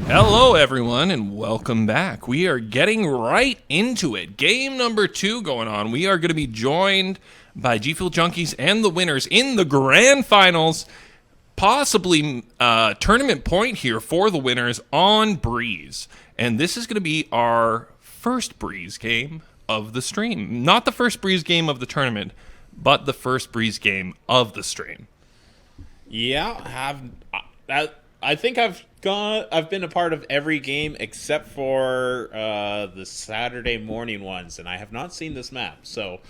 Hello everyone and welcome back. We are getting right into it. Game number 2 going on. We are going to be joined by GFuel Junkies and the winners in the grand finals. Possibly tournament point here for the winners on Breeze. And this is going to be our first Breeze game of the stream. Not the first Breeze game of the tournament, but the first Breeze game of the stream. Yeah, I think I've been a part of every game except for the Saturday morning ones, and I have not seen this map. So,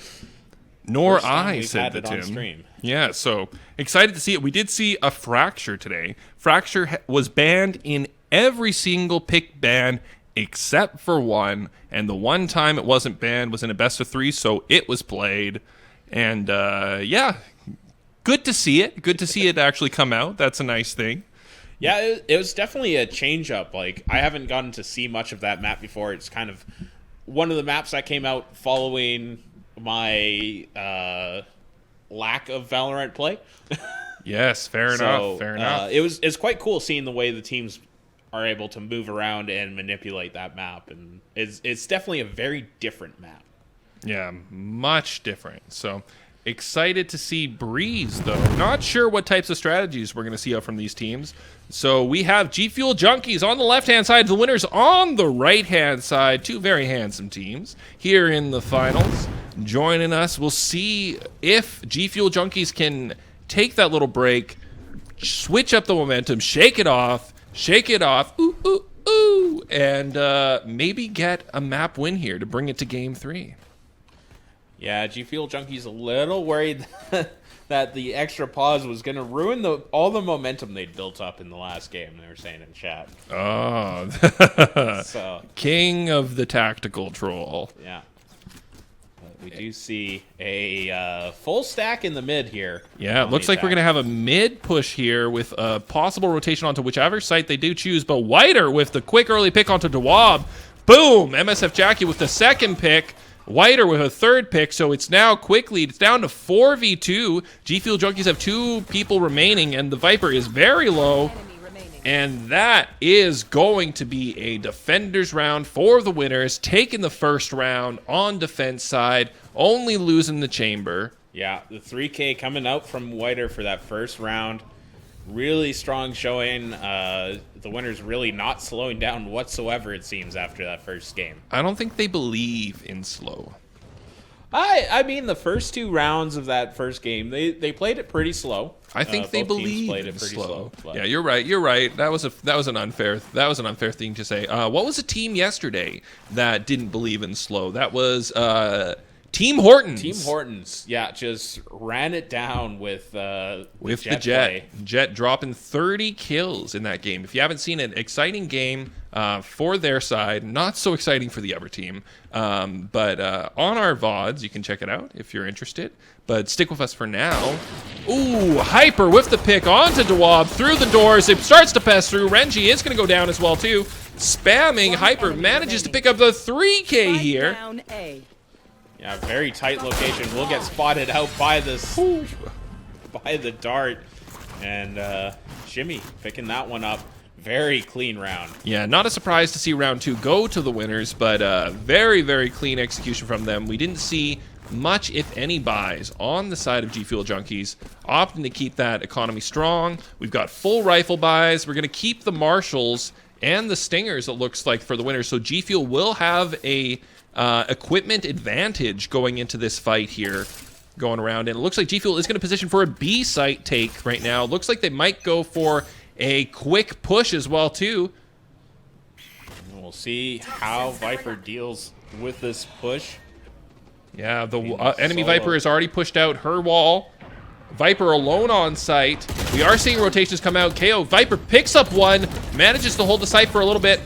nor I, said the Tim. Stream. Yeah, so excited to see it. We did see a Fracture today. Fracture was banned in every single pick ban except for one, and the one time it wasn't banned was in a best of 3, so it was played. And yeah, good to see it. Good to see it actually come out. That's a nice thing. Yeah, it was definitely a change-up. Like, I haven't gotten to see much of that map before. It's kind of one of the maps that came out following my lack of Valorant play. Yes, fair enough. It's quite cool seeing the way the teams are able to move around and manipulate that map, and it's definitely a very different map. Yeah, much different. So excited to see Breeze, though. Not sure what types of strategies we're going to see out from these teams. So we have GFuel Junkies on the left-hand side, the winners on the right-hand side. Two very handsome teams here in the finals. Joining us, we'll see if GFuel Junkies can take that little break, switch up the momentum, shake it off, ooh, ooh, ooh, and maybe get a map win here to bring it to Game 3. Yeah, GFuel Junkies a little worried that the extra pause was going to ruin all the momentum they'd built up in the last game, they were saying in chat. Oh, so, king of the tactical troll. Yeah. But we do see a full stack in the mid here. Yeah, it looks like we're going to have a mid push here with a possible rotation onto whichever site they do choose. But Whiter with the quick early pick onto Dawab. Boom! MSF Jackie with the second pick. Whiter with a third pick, so it's now quickly, it's down to 4v2. GFuel Junkies have 2 people remaining, and the Viper is very low. And that is going to be a defender's round for the winners, taking the first round on defense side, only losing the chamber. Yeah, the 3K coming out from Whiter for that first round. Really strong showing. The winners really not slowing down whatsoever, it seems, after that first game. I don't think they believe in slow. I mean, the first 2 rounds of that first game, they played it pretty slow. I think they believe played it in pretty slow. slow. Yeah, you're right. That was an unfair thing to say. What was a team yesterday that didn't believe in slow? That was Team Hortons. Team Hortons, yeah, just ran it down with the Jet. Jet dropping 30 kills in that game. If you haven't seen it, exciting game for their side. Not so exciting for the other team. But on our VODs, you can check it out if you're interested. But stick with us for now. Ooh, Hyper with the pick onto Dawab through the doors. It starts to pass through. Renji is going to go down as well, too. Spamming. Hyper manages to pick up the 3K here. Yeah, very tight location. Will get spotted out by the dart, and Jimmy picking that one up. Very clean round. Yeah, not a surprise to see round 2 go to the winners, but very, very clean execution from them. We didn't see much, if any, buys on the side of GFuel Junkies, opting to keep that economy strong. We've got full rifle buys. We're going to keep the Marshals and the Stingers, it looks like, for the winners. So GFuel will have a equipment advantage going into this fight here, going around. And it looks like GFuel is going to position for a B site take right now. Looks like they might go for a quick push as well, too. We'll see how Viper deals with this push. Yeah, the enemy Viper has already pushed out her wall. Viper alone on site. We are seeing rotations come out. KO Viper picks up one, manages to hold the site for a little bit.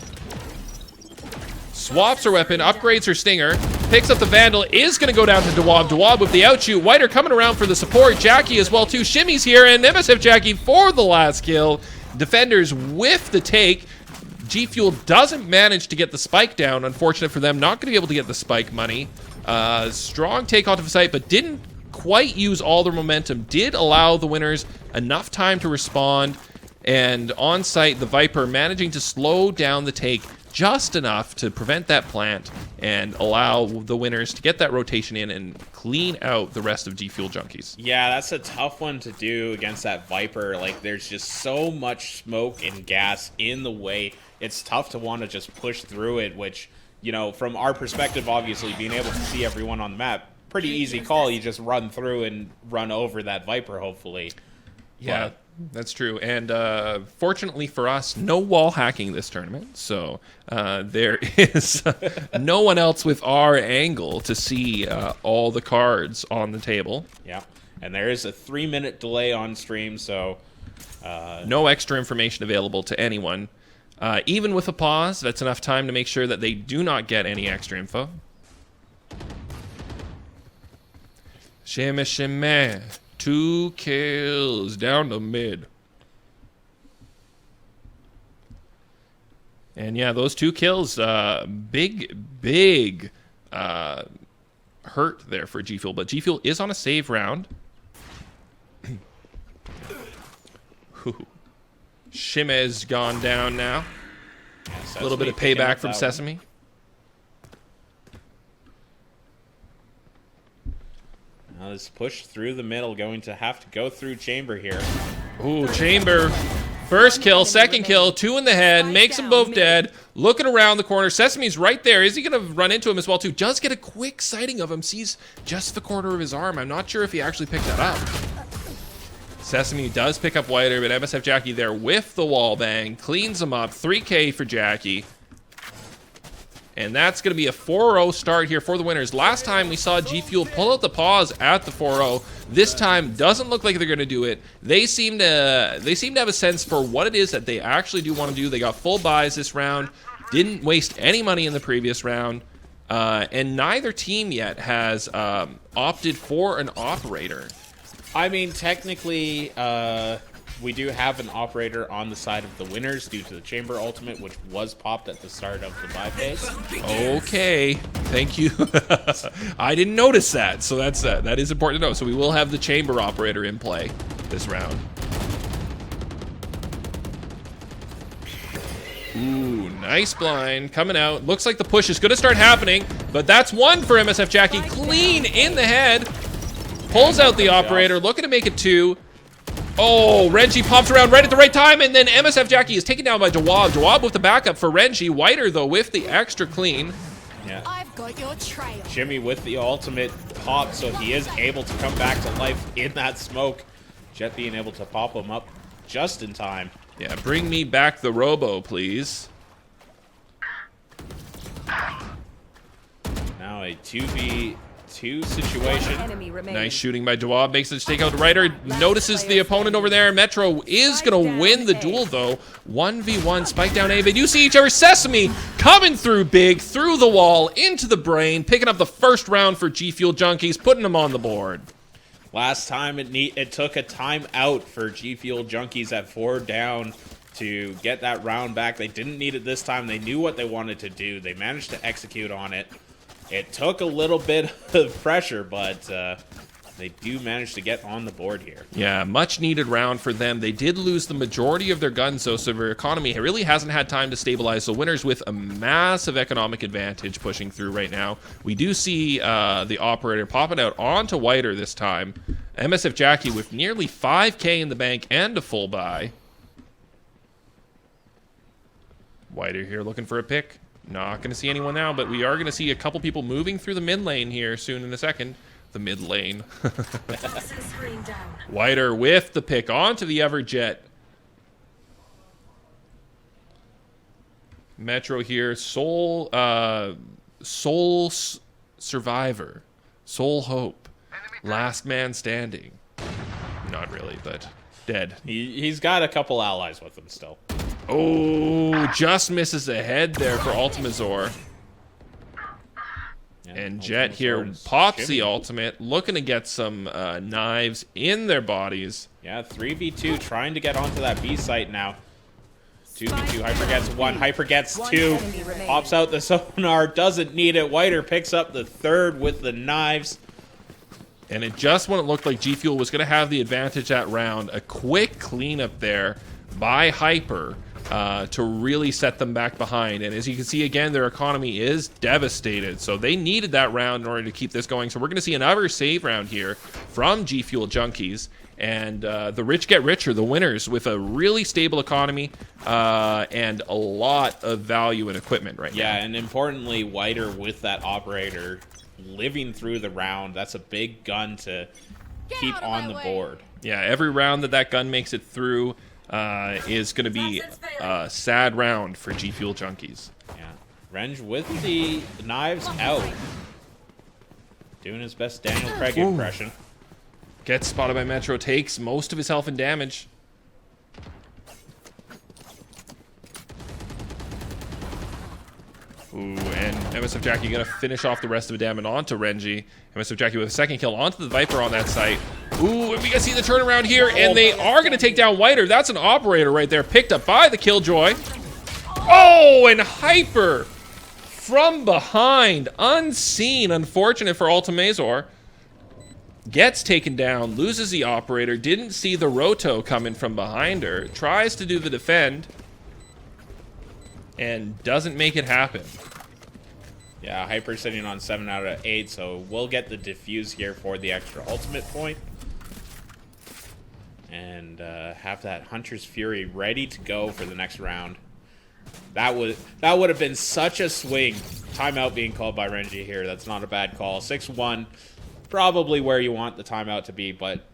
Swaps her weapon, upgrades her Stinger, picks up the Vandal, is going to go down to Dawab. Dawab with the outshoot. Whiter coming around for the support. Jackie as well, too. Shimmy's here, and MSF Jackie for the last kill. Defenders with the take. GFuel doesn't manage to get the spike down. Unfortunate for them. Not going to be able to get the spike money. Strong take onto the site, but didn't quite use all their momentum. Did allow the winners enough time to respond. And on site, the Viper managing to slow down the take just enough to prevent that plant and allow the winners to get that rotation in and clean out the rest of GFuel Junkies. Yeah, that's a tough one to do against that Viper. Like, there's just so much smoke and gas in the way. It's tough to want to just push through it, which, you know, from our perspective, obviously, being able to see everyone on the map, pretty easy call. You just run through and run over that Viper, hopefully. Yeah, that's true. And fortunately for us, no wall hacking this tournament. So there is no one else with our angle to see all the cards on the table. Yeah, and there is a 3-minute delay on stream, so... no extra information available to anyone. Even with a pause, that's enough time to make sure that they do not get any extra info. Shimmy, shimmy. 2 kills down the mid. And yeah, those 2 kills, big hurt there for GFuel. But GFuel is on a save round. Shimmy's gone down now. A little bit of payback from Sesame. Now this push through the middle, going to have to go through Chamber here. Ooh, Chamber. First kill, second kill, 2 in the head, makes them both dead. Looking around the corner, Sesame's right there. Is he going to run into him as well, too? Does get a quick sighting of him, sees just the corner of his arm. I'm not sure if he actually picked that up. Sesame does pick up Whiter, but MSF Jackie there with the wall bang. Cleans him up. 3K for Jackie. And that's going to be a 4-0 start here for the winners. Last time we saw GFuel pull out the pause at the 4-0. This time doesn't look like they're going to do it. They seem to have a sense for what it is that they actually do want to do. They got full buys this round. Didn't waste any money in the previous round. And neither team yet has opted for an operator. I mean, technically, we do have an operator on the side of the winners due to the Chamber ultimate, which was popped at the start of the buy phase. Okay, thank you. I didn't notice that, so that is important to know. So we will have the Chamber operator in play this round. Ooh, nice blind coming out. Looks like the push is going to start happening, but that's 1 for MSF Jackie. Clean in the head. Pulls out the operator, looking to make it 2. Oh, Renji pops around right at the right time, and then MSF Jackie is taken down by Jawab. Jawab with the backup for Renji. Whiter, though, with the extra clean. Yeah. I've got your trail. Jimmy with the ultimate pop, so he is able to come back to life in that smoke. Jet being able to pop him up just in time. Yeah, bring me back the Robo, please. Now a 2v2 situation. Nice shooting by Jawab. Makes it take out Ryder. Notices the opponent over there. Metro is going to win the duel, though. 1v1, spike down A. They do see each other. Sesame coming through big, through the wall, into the brain, picking up the first round for GFuel Junkies, putting them on the board. Last time it took a timeout for GFuel Junkies at 4 down to get that round back. They didn't need it this time. They knew what they wanted to do. They managed to execute on it. It took a little bit of pressure, but they do manage to get on the board here. Yeah, much needed round for them. They did lose the majority of their guns, though, so their economy really hasn't had time to stabilize. So winners with a massive economic advantage pushing through right now. We do see the operator popping out onto Whiter this time. MSF Jackie with nearly 5K in the bank and a full buy. Whiter here looking for a pick. Not going to see anyone now, but we are going to see a couple people moving through the mid lane here soon in a second. The mid lane. Whiter with the pick onto the Everjet. Metro here. Soul Survivor. Soul Hope. Last man standing. Not really, but dead. He's got a couple allies with him still. Oh, just misses a head there for Ultimazor. Yeah, and Jet here pops the ultimate, looking to get some knives in their bodies. Yeah, 3v2, trying to get onto that B site now. 2v2, Hyper gets 1, Hyper gets 2, pops out the sonar, doesn't need it. Whiter picks up the 3rd with the knives. And it just when it looked like GFuel was going to have the advantage that round, a quick cleanup there by Hyper to really set them back behind. And as you can see, again, their economy is devastated. So they needed that round in order to keep this going. So we're going to see another save round here from GFuel Junkies. And the rich get richer, the winners, with a really stable economy and a lot of value in equipment right now. Yeah, and importantly, Whiter with that operator living through the round. That's a big gun to keep on the board. Yeah, every round that gun makes it through is going to be a sad round for GFuel Junkies. Yeah, Renge with the knives out. Doing his best Daniel Craig impression. Gets spotted by Metro, takes most of his health and damage. Ooh, and MSF Jackie gonna finish off the rest of the damage onto Renji. MSF Jackie with a second kill onto the Viper on that site. Ooh, and we gotta see the turnaround here, and they are gonna take down Whiter. That's an operator right there, picked up by the Killjoy. Oh, and Hyper from behind, unseen, unfortunate for Ultimazor. Gets taken down, loses the operator, didn't see the Roto coming from behind her, tries to do the defend, and doesn't make it happen. Yeah, Hyper sitting on 7 out of 8, so we'll get the defuse here for the extra ultimate point. And have that Hunter's Fury ready to go for the next round. That would have been such a swing. Timeout being called by Renji here. That's not a bad call. 6-1. Probably where you want the timeout to be, but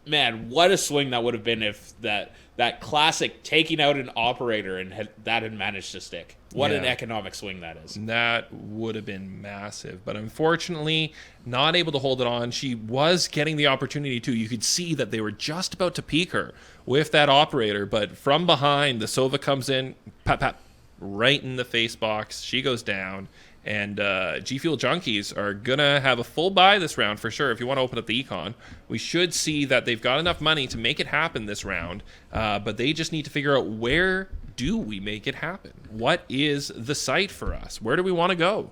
man, what a swing that would have been if that classic taking out an operator and that had managed to stick. What an economic swing that is. That would have been massive, but unfortunately not able to hold it on. She was getting the opportunity to. You could see that they were just about to peek her with that operator, but from behind, the Sova comes in, pap, pap, right in the face box. She goes down. And GFuel Junkies are going to have a full buy this round for sure. If you want to open up the econ, we should see that they've got enough money to make it happen this round. But they just need to figure out, where do we make it happen? What is the site for us? Where do we want to go?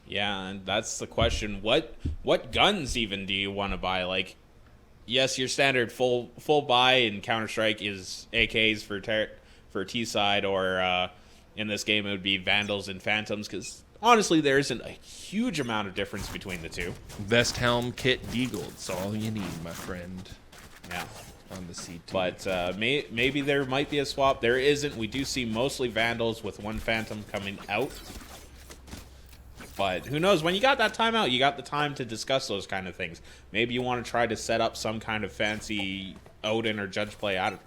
Yeah, and that's the question. What guns even do you want to buy? Like, yes, your standard full buy in Counter-Strike is AKs for T-side, or in this game, it would be Vandals and Phantoms, because honestly, there isn't a huge amount of difference between the two. Vest, helm, kit, deagle. It's all you need, my friend. Yeah. On the C2. But maybe there might be a swap. There isn't. We do see mostly Vandals with one Phantom coming out. But who knows? When you got that timeout, you got the time to discuss those kind of things. Maybe you want to try to set up some kind of fancy Odin or Judge play out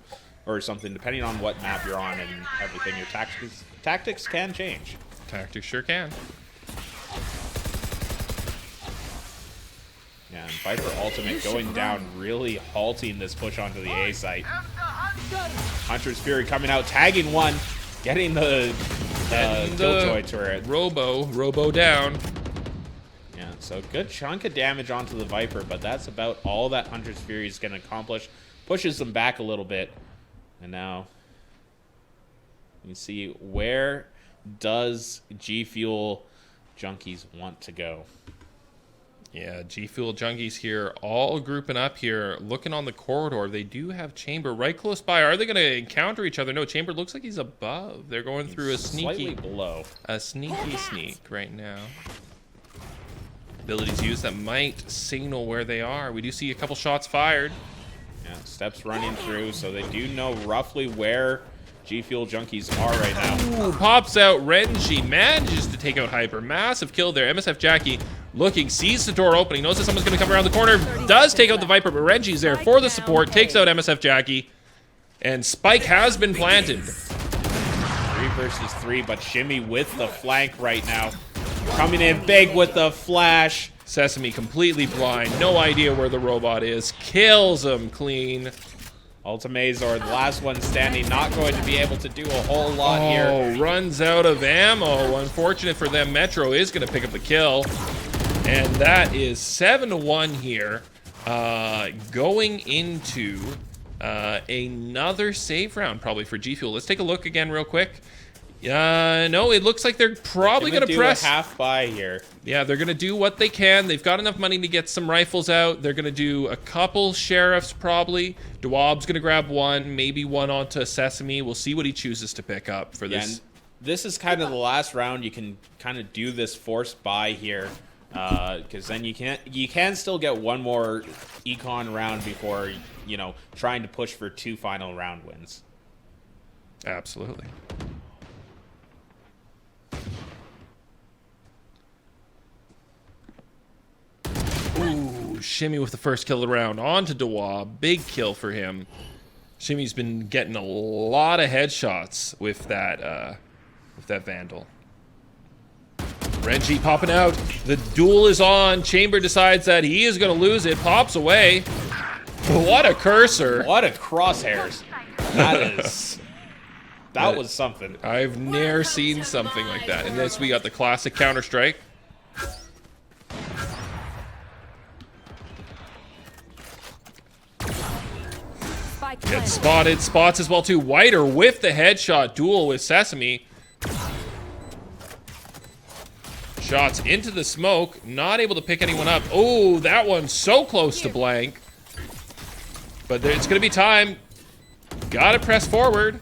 or something, depending on what map you're on and everything. Your tactics can change. Tactics sure can. Yeah, and Viper ultimate going down, really halting this push onto the A site. Hunter's Fury coming out, tagging one, getting the Killjoy turret. Robo down. Yeah, so good chunk of damage onto the Viper, but that's about all that Hunter's Fury is going to accomplish. Pushes them back a little bit. And now you see, where does GFuel Junkies want to go? Yeah, GFuel Junkies here, all grouping up here, looking on the corridor. They do have Chamber right close by. Are they going to encounter each other? No, Chamber looks like he's above. They're going through a sneaky, slightly below. A sneaky sneak right now. Abilities used that might signal where they are. We do see a couple shots fired. Yeah, steps running through, so they do know roughly where GFuel Junkies are right now. Ooh, pops out Renji, manages to take out Hyper. Massive kill there. MSF Jackie looking, sees the door opening, knows that someone's going to come around the corner, does take out the Viper, but Renji's there for the support, takes out MSF Jackie, and Spike has been planted. 3 versus 3, but Shimmy with the flank right now. Coming in big with the flash. Sesame completely blind, no idea where the robot is, kills him clean. Ultimazor, the last one standing, not going to be able to do a whole lot here. Runs out of ammo. Unfortunate for them, Metro is going to pick up the kill. And that is 7-1 here. Going into another save round probably for GFuel. Let's take a look again real quick. No, it looks like they're probably going to press. A half buy here. Yeah, they're going to do what they can. They've got enough money to get some rifles out. They're going to do a couple sheriffs probably. Dewab's going to grab one, maybe one onto Sesame. We'll see what he chooses to pick up for this. And this is kind of the last round. You can kind of do this forced buy here, because then you can still get one more econ round before, you know, trying to push for 2 final round wins. Absolutely. Ooh, Shimmy with the first kill of the round. On to Dewab. Big kill for him. Shimmy's been getting a lot of headshots with that Vandal. Renji popping out. The duel is on. Chamber decides that he is going to lose it. Pops away. What a cursor. What a crosshairs. That was something. I've never seen something like that. And this, we got the classic Counter-Strike. Gets spotted. Spots as well too. Whiter with the headshot. Duel with Sesame. Shots into the smoke. Not able to pick anyone up. Oh, that one's so close to blank. But it's going to be time. Gotta press forward.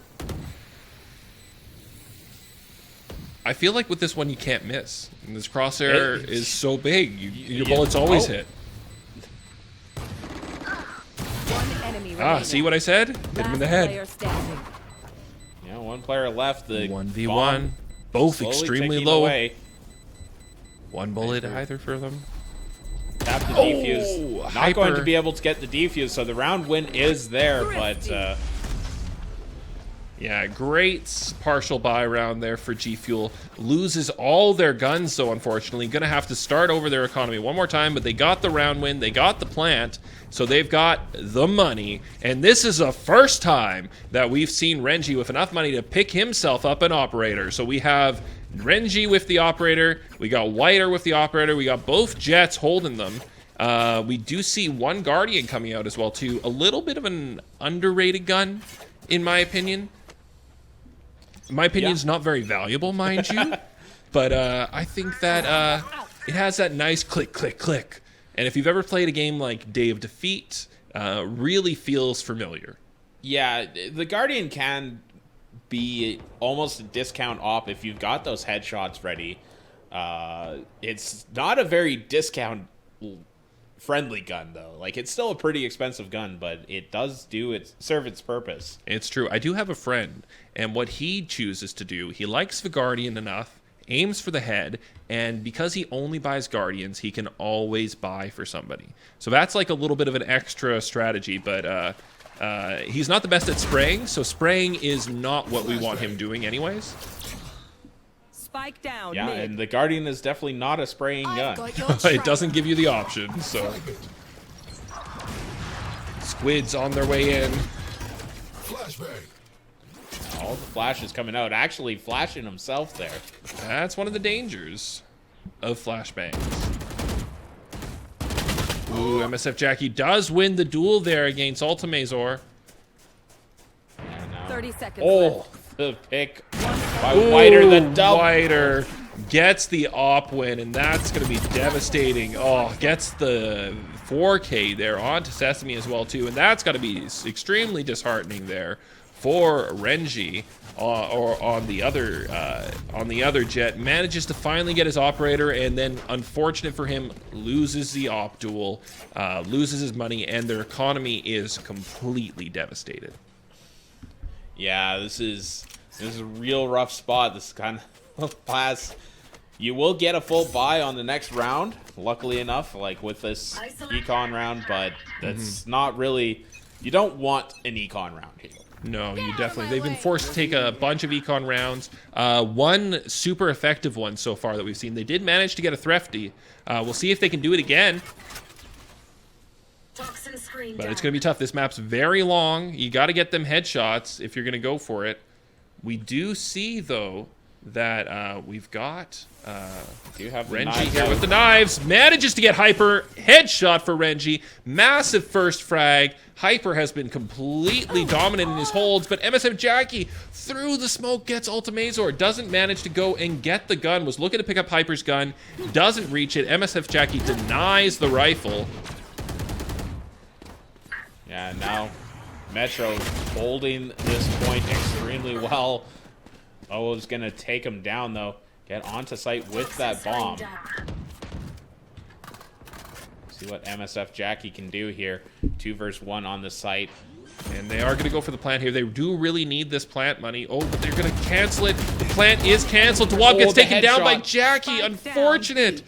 I feel like with this one you can't miss. And this crosshair is so big. Your bullets always hit. See what I said? Hit him in the head. Yeah, 1 player left. The 1v1. Both extremely low. Away. 1 bullet either for them. Tap the defuse. Not going to be able to get the defuse, so the round win is there, but yeah, great partial buy round there for GFuel. Loses all their guns, though, unfortunately. Going to have to start over their economy one more time, but they got the round win. They got the plant, so they've got the money. And this is the first time that we've seen Renji with enough money to pick himself up an operator. So we have Renji with the operator. We got Whiter with the operator. We got both jets holding them. We do see 1 Guardian coming out as well, too. A little bit of an underrated gun, in my opinion. My opinion is not very valuable, mind you, but I think that it has that nice click, click, click. And if you've ever played a game like Day of Defeat, really feels familiar. Yeah, the Guardian can be almost a discount op if you've got those headshots ready. It's not a very discount friendly gun though. Like, it's still a pretty expensive gun, but it does serve its purpose. It's true. I do have a friend, and what he chooses to do, he likes the Guardian enough, aims for the head, and because he only buys Guardians, he can always buy for somebody. So that's like a little bit of an extra strategy, but he's not the best at spraying, so spraying is not what we want him doing anyways. Spike down. Yeah, and the Guardian is definitely not a spraying gun. It doesn't give you the option, so. Squids on their way in. All the flashes coming out. Actually flashing himself there. That's one of the dangers of flashbangs. Ooh, MSF Jackie does win the duel there against Ultimazor. 30 seconds left. The pick by Whiter, the double. Whiter gets the op win, and that's going to be devastating. Oh, gets the 4K there onto Sesame as well, too, and that's got to be extremely disheartening there for Renji. Or on the other jet, manages to finally get his operator, and then, unfortunate for him, loses the op duel, loses his money, and their economy is completely devastated. Yeah, this is a real rough spot. This kind of pass. You will get a full buy on the next round, luckily enough, like with this econ round, but that's not really. You don't want an econ round here. No, you definitely. They've been forced to take a bunch of econ rounds. One super effective one so far that we've seen. They did manage to get a Threfty. We'll see if they can do it again. But it's going to be tough. This map's very long. You got to get them headshots if you're going to go for it. We do see, though, that we've got Do you have the Renji knives here out? with the knives. Manages to get Hyper. Headshot for Renji. Massive first frag. Hyper has been completely dominant in his holds, but MSF Jackie through the smoke gets Ultimazor. Doesn't manage to go and get the gun. Was looking to pick up Hyper's gun. Doesn't reach it. MSF Jackie denies the rifle. Yeah, now Metro holding this point extremely well. O's gonna take him down though. Get onto site with that bomb. See what MSF Jackie can do here. 2 versus 1 on the site. And they are going to go for the plant here. They do really need this plant money. Oh, but they're going to cancel it. The plant is canceled. Dewab gets the taken down by headshot. Jackie. Unfortunate.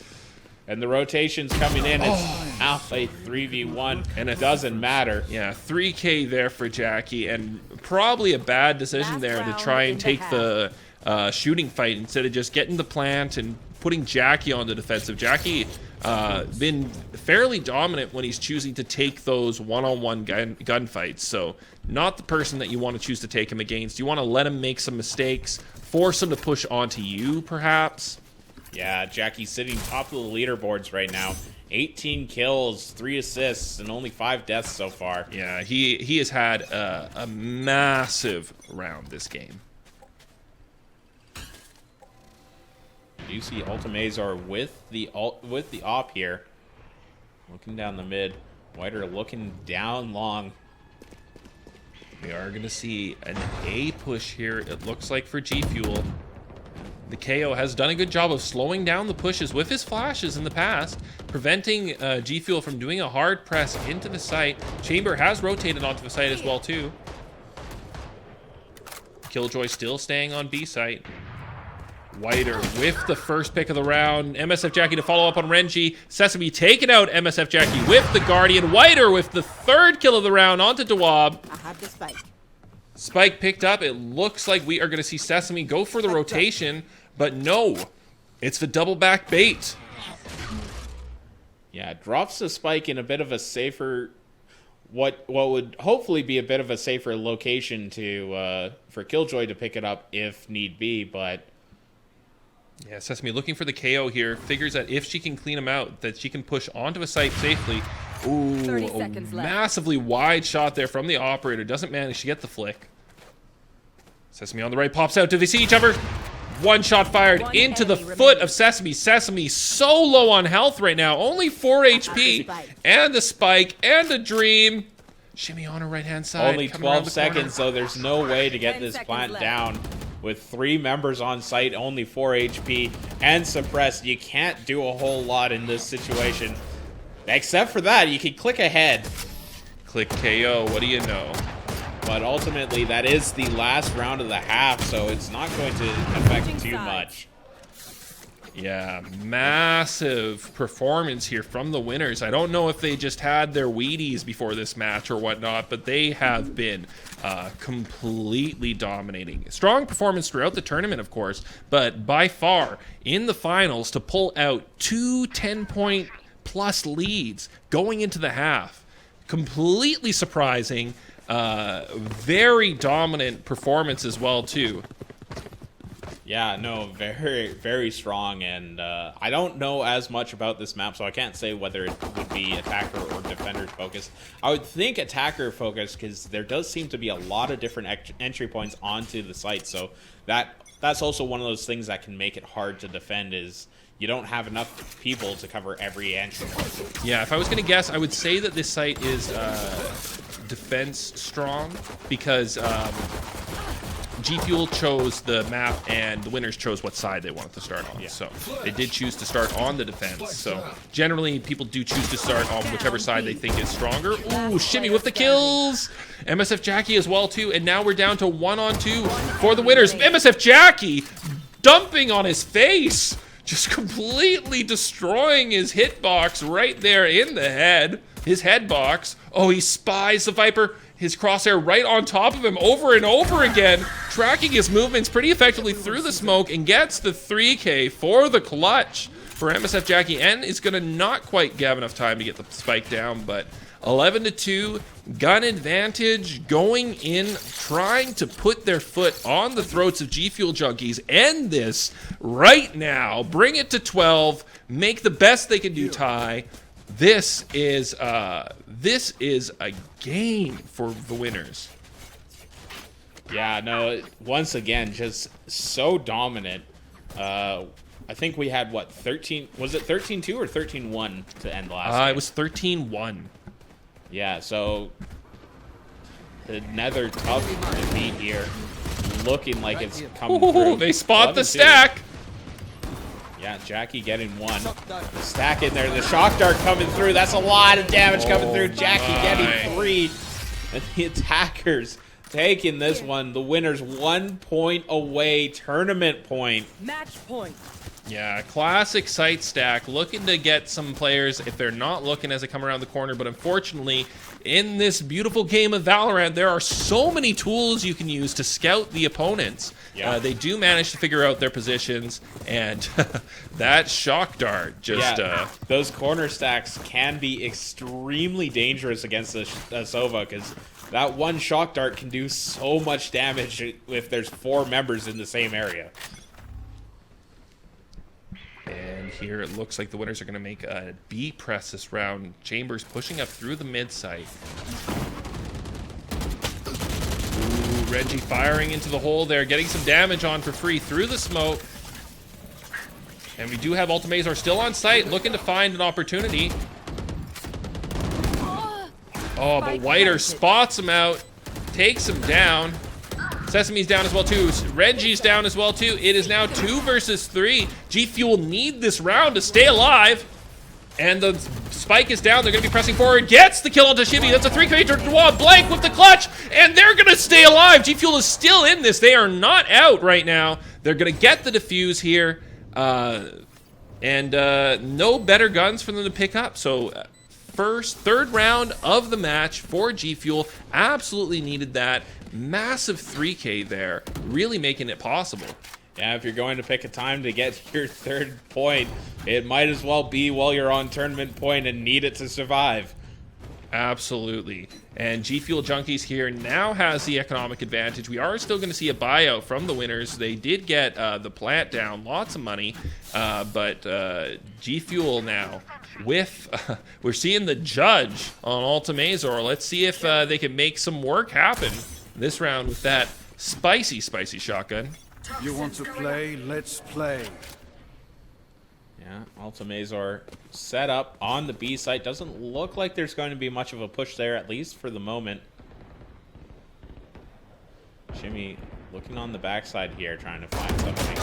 And the rotation's coming in. It's now a 3v1, and it doesn't matter. Yeah, 3K there for Jackie, and probably a bad decision there to try and take the shooting fight instead of just getting the plant and putting Jackie on the defensive. Jackie been fairly dominant when he's choosing to take those one-on-one gunfights, so not the person that you want to choose to take him against. You want to let him make some mistakes, force him to push onto you, perhaps. Yeah, Jackie's sitting top of the leaderboards right now. 18 kills, 3 assists, and only 5 deaths so far. Yeah, he has had a massive round this game. You see Ultimazor with the op here, looking down the mid. Whiter looking down long. We are going to see an A push here, it looks like, for GFuel. The KO has done a good job of slowing down the pushes with his flashes in the past, preventing GFuel from doing a hard press into the site. Chamber has rotated onto the site as well, too. Killjoy still staying on B site. Whiter with the first pick of the round. MSF Jackie to follow up on Renji. Sesame taking out MSF Jackie with the Guardian. Whiter with the 3rd kill of the round onto Dewab. I have the spike. Spike picked up. It looks like we are going to see Sesame go for the rotation, but no, it's the double back bait. Yeah, drops the spike in a bit of a safer, what would hopefully be a bit of a safer location to for Killjoy to pick it up if need be, but yeah, Sesame looking for the KO here. Figures that if she can clean him out, that she can push onto a site safely. Ooh, 30 a seconds left. massively wide shot there from the operator. Doesn't manage to get the flick. Sesame on the right pops out. Do they see each other? One shot fired One into the enemy foot remaining. of Sesame. Sesame so low on health right now. Only 4 HP. Spike. And the spike and the dream. Shimmy on her right-hand side. only coming around 12 the corner. seconds, so there's no way to get 10 this seconds plant left. down. With 3 members on site, only 4 HP, and suppressed, you can't do a whole lot in this situation. Except for that, you can click ahead. Click KO. What do you know? But ultimately, that is the last round of the half, so it's not going to affect Switching too sides. much. Yeah, massive performance here from the winners. I don't know if they just had their Wheaties before this match or whatnot, but they have been completely dominating. Strong performance throughout the tournament, of course, but by far in the finals to pull out 2 10-point plus leads going into the half. Completely surprising. Very dominant performance as well, too. Yeah, no, very, very strong, and I don't know as much about this map, so I can't say whether it would be attacker or defender focused. I would think attacker focused, because there does seem to be a lot of different entry points onto the site, so that's also one of those things that can make it hard to defend, is you don't have enough people to cover every entry point. Yeah, if I was going to guess, I would say that this site is defense strong, because GFuel chose the map and the winners chose what side they wanted to start on. Yeah. So they did choose to start on the defense. So generally people do choose to start on whichever side they think is stronger. Ooh, Shimmy with the kills. MSF Jackie as well too. And now we're down to 1-on-2 for the winners. MSF Jackie dumping on his face. Just completely destroying his hitbox right there in the head. His head box. Oh, he spies the Viper. His crosshair right on top of him over and over again, tracking his movements pretty effectively through the smoke, and gets the 3K for the clutch for MSF Jackie, and is going to not quite have enough time to get the spike down, but 11-2, gun advantage, going in, trying to put their foot on the throats of GFuel Junkies. End this right now. Bring it to 12. Make the best they can do tie. This is a game for the winners. Yeah, no, once again, just so dominant. I think we had, what, 13... Was it 13-2 or 13-1 to end the last game? It was 13-1. Yeah, so another tough defeat here. Looking like it's coming through. They spot 11-2. the stack. Yeah, Jackie getting one. The stack in there. The shock dart coming through. That's a lot of damage coming through. Jackie getting 3. And the attackers taking this one. The winner's 1 point away. Tournament point. Match point. Yeah, classic site stack. Looking to get some players if they're not looking as they come around the corner. But unfortunately, in this beautiful game of Valorant, there are so many tools you can use to scout the opponents. Yeah. They do manage to figure out their positions, and that shock dart just... those corner stacks can be extremely dangerous against the Sova, because that one shock dart can do so much damage if there's 4 members in the same area. And here it looks like the winners are going to make a B press this round. Chambers pushing up through the mid site. Ooh, Reggie firing into the hole there, getting some damage on for free through the smoke. And we do have Ultimazor still on site, looking to find an opportunity. Oh, but Whiter spots him out, takes him down. Sesame's down as well too. Reggie's down as well too. It is now 2 versus 3. GFuel need this round to stay alive. And the spike is down. They're going to be pressing forward. Gets the kill onto Shibby. That's a 3-creator Dwa. Blank with the clutch. And they're going to stay alive. GFuel is still in this. They are not out right now. They're going to get the defuse here. No better guns for them to pick up. So third round of the match for GFuel. Absolutely needed that. Massive 3K there, really making it possible. Yeah, if you're going to pick a time to get your 3rd point, it might as well be while you're on tournament point and need it to survive. Absolutely. And GFuel Junkies here now has the economic advantage. We are still going to see a buyout from the winners. They did get the plant down, lots of money, but GFuel now with we're seeing the judge on Ultimazor. Let's see if they can make some work happen this round with that spicy shotgun. You want to play? Let's play. Yeah, Ultimazor set up on the B site. Doesn't look like there's going to be much of a push there, at least for the moment. Jimmy looking on the backside here, trying to find something.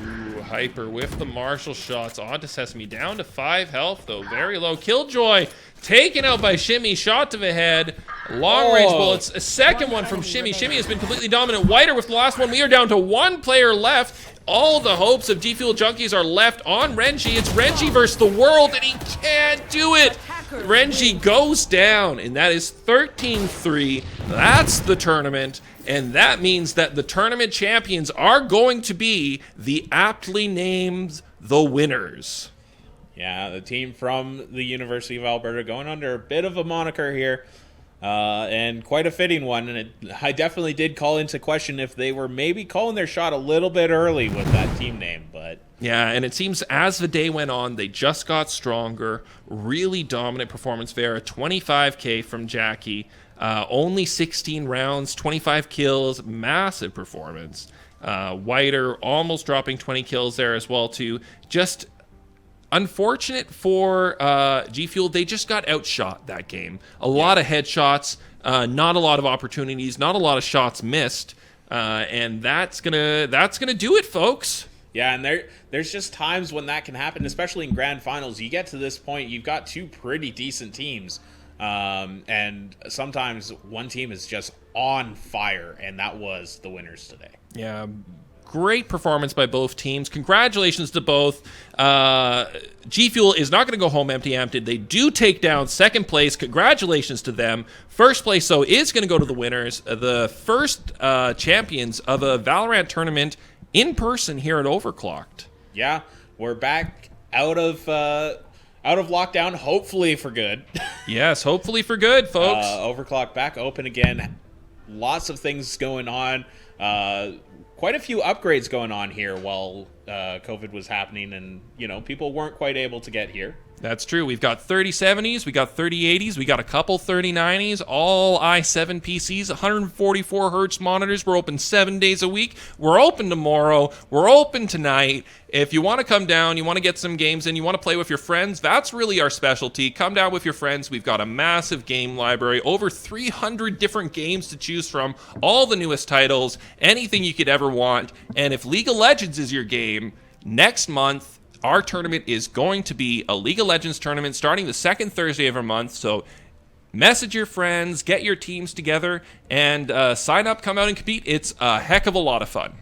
Ooh, Hyper with the Marshall shots onto Sesame, down to 5 health though, very low. Killjoy taken out by Shimmy, shot to the head. Long range bullets, a second one from Shimmy. Shimmy has been completely dominant. Whiter with the last one. We are down to 1 player left. All the hopes of GFuel Junkies are left on Renji. It's Renji versus the world, and he can't do it. Renji goes down, and that is 13-3. That's the tournament, and that means that the tournament champions are going to be the aptly named the winners. Yeah, the team from the University of Alberta going under a bit of a moniker here. And quite a fitting one, and I definitely did call into question if they were maybe calling their shot a little bit early with that team name, but... Yeah, and it seems as the day went on, they just got stronger. Really dominant performance there. A 25K from Jackie. Only 16 rounds, 25 kills. Massive performance. Whiter almost dropping 20 kills there as well, too. Just... unfortunate for GFuel, they just got outshot that game. A lot of headshots, not a lot of opportunities, not a lot of shots missed, and that's gonna do it, folks. Yeah, and there's just times when that can happen, especially in grand finals. You get to this point, you've got 2 pretty decent teams, and sometimes one team is just on fire, and that was the winners today. Yeah. Great performance by both teams. Congratulations to both. GFuel is not going to go home empty-handed. They do take down 2nd place. Congratulations to them. 1st place, though, is going to go to the winners. The first champions of a Valorant tournament in person here at OverKlocked. Yeah, we're back out of out of lockdown, hopefully for good. Yes, hopefully for good, folks. OverKlocked back open again. Lots of things going on. Quite a few upgrades going on here while COVID was happening, and people weren't quite able to get here. That's true. We've got 3070s, we got 3080s, we got a couple 3090s, all i7 PCs, 144 hertz monitors. We're open 7 days a week. We're open tomorrow. We're open tonight. If you want to come down, you want to get some games in, you want to play with your friends, that's really our specialty. Come down with your friends. We've got a massive game library, over 300 different games to choose from, all the newest titles, anything you could ever want. And if League of Legends is your game, next month, our tournament is going to be a League of Legends tournament starting the second Thursday of our month. So message your friends, get your teams together, and sign up, come out and compete. It's a heck of a lot of fun.